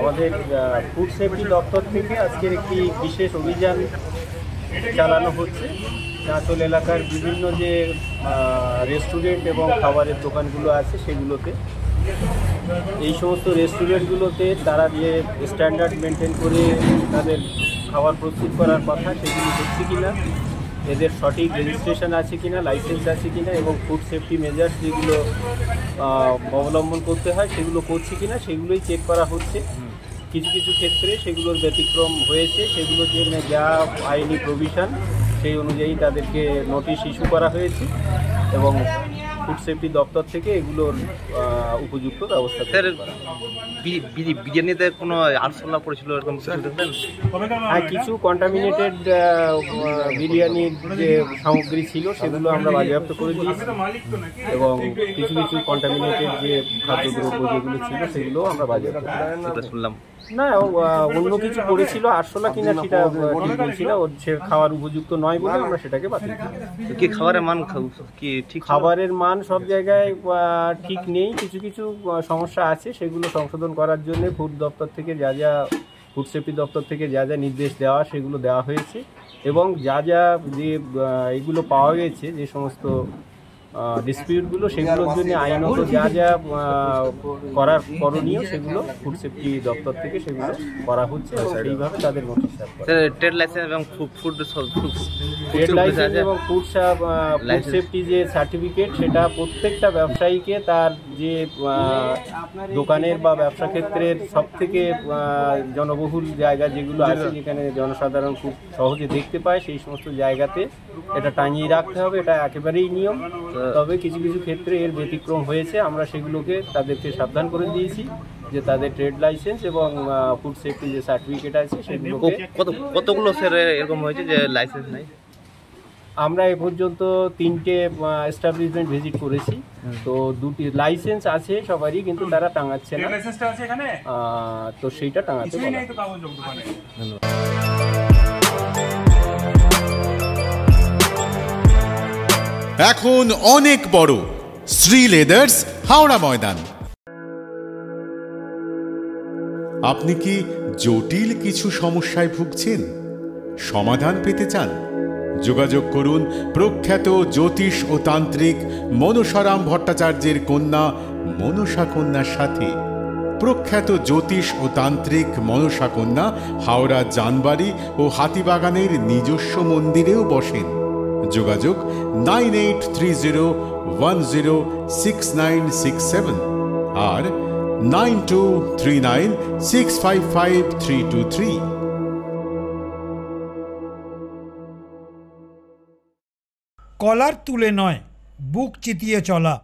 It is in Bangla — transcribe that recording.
আমাদের ফুড সেফটি দপ্তর থেকে আজকের একটি বিশেষ অভিযান চালানো হচ্ছে। চাঁচল এলাকার বিভিন্ন যে রেস্টুরেন্ট এবং খাবারের দোকানগুলো আছে সেগুলোতে, এই সমস্ত রেস্টুরেন্টগুলোতে তারা যে স্ট্যান্ডার্ড মেনটেন করে তাদের খাবার প্রস্তুত করার কথা সেগুলি হচ্ছে কিনা, এদের সঠিক রেজিস্ট্রেশন আছে কিনা, লাইসেন্স আছে কিনা এবং ফুড সেফটি মেজার্স যেগুলো অবলম্বন করতে হয় সেগুলো করছে কিনা সেগুলোই চেক করা হচ্ছে। কিছু কিছু ক্ষেত্রে সেগুলোর ব্যতিক্রম হয়েছে, সেগুলোর জন্য যা আইনি প্রভিশন সেই অনুযায়ী তাদেরকে নোটিশ ইস্যু করা হয়েছে এবং ফুড সেফটি দপ্তর থেকে এগুলোর উপযুক্ত ব্যবস্থা করা। বিরিয়ানিতে কোনো আরশোলা পড়েছিল এরকম কিছু দেখলেন? হ্যাঁ, কিছু কন্টামিনেটেড বিরিয়ানির যে সামগ্রী ছিল সেগুলো আমরা বাজেয়াপ্ত করে দিয়েছি এবং কিছু কিছু কন্টামিনেটেড যে খাদ্যদ্রব্য যেগুলো ছিল সেগুলো আমরা বাজেয়াপ্ত করে শুনলাম। না, অন্য কিছু করেছিল, আরশোলা কিনা সেটা ঠিক বলছি না, সে খাওয়ার উপযুক্ত নয় বলে আমরা সেটাকে বাতিল করি। কি খাবারের মান কি ঠিক? খাবারের মান সব জায়গায় ঠিক নেই, কিছু কিছু সমস্যা আছে, সেগুলো সংশোধন করার জন্য ফুড দপ্তর থেকে ফুড সেফটি দপ্তর থেকে যা যা নির্দেশ দেওয়া সেগুলো দেওয়া হয়েছে এবং যা যে এগুলো পাওয়া গেছে যে সমস্ত ডিসপিউটগুলো সেগুলোর জন্য আইনত যা যা করণীয় সেগুলো ফুড সেফটি দপ্তর থেকে সেগুলো করা হচ্ছে এবং সেইভাবে তাদের নোটিশ ট্রেড লাইসেন্স এবং ফুড লাইসেন্স এবং ফুড সেফটি যে সার্টিফিকেট সেটা প্রত্যেকটা ব্যবসায়ীকে তার যে দোকানের বা ব্যবসা ক্ষেত্রের সব থেকে জনবহুল জায়গা যেগুলো আছে যেখানে জনসাধারণ খুব সহজে দেখতে পায় সেই সমস্ত জায়গাতে এটা টাঙিয়ে রাখতে হবে, এটা একেবারেই নিয়ম। তবে কিছু কিছু ক্ষেত্রে এর ব্যতিক্রম হয়েছে, আমরা সেগুলোকে তাদেরকে সাবধান করে দিয়েছি যে তাদের ট্রেড লাইসেন্স এবং ফুড সেফটি যে সার্টিফিকেট আছে সেগুলো। কতগুলো স্যার এরকম হয়েছে যে লাইসেন্স নেই? আমরা এ পর্যন্ত 3টে এস্টাবলিশমেন্ট ভিজিট করেছি, তো 2টি লাইসেন্স আছে সবারই, কিন্তু তারা টাঙাচ্ছে না, তো সেইটা টাঙাতে বলা। এখন অনেক বড় শ্রী লেদার্স হাওড়া ময়দান। আপনি কি জটিল কিছু সমস্যায় ভুগছেন, সমাধান পেতে চান? যোগাযোগ করুন প্রখ্যাত জ্যোতিষ ও তান্ত্রিক মনসারাম ভট্টাচার্যের কন্যা মনসা কন্যার সাথে। প্রখ্যাত জ্যোতিষ ও তান্ত্রিক মনসা কন্যা হাওড়া জানবাড়ি ও হাতিবাগানের নিজস্ব মন্দিরেও বসেন। যোগাযোগ 9830106967 আর 9239655323। কলার তুলে নয়, বুক চিতিয়ে চলা।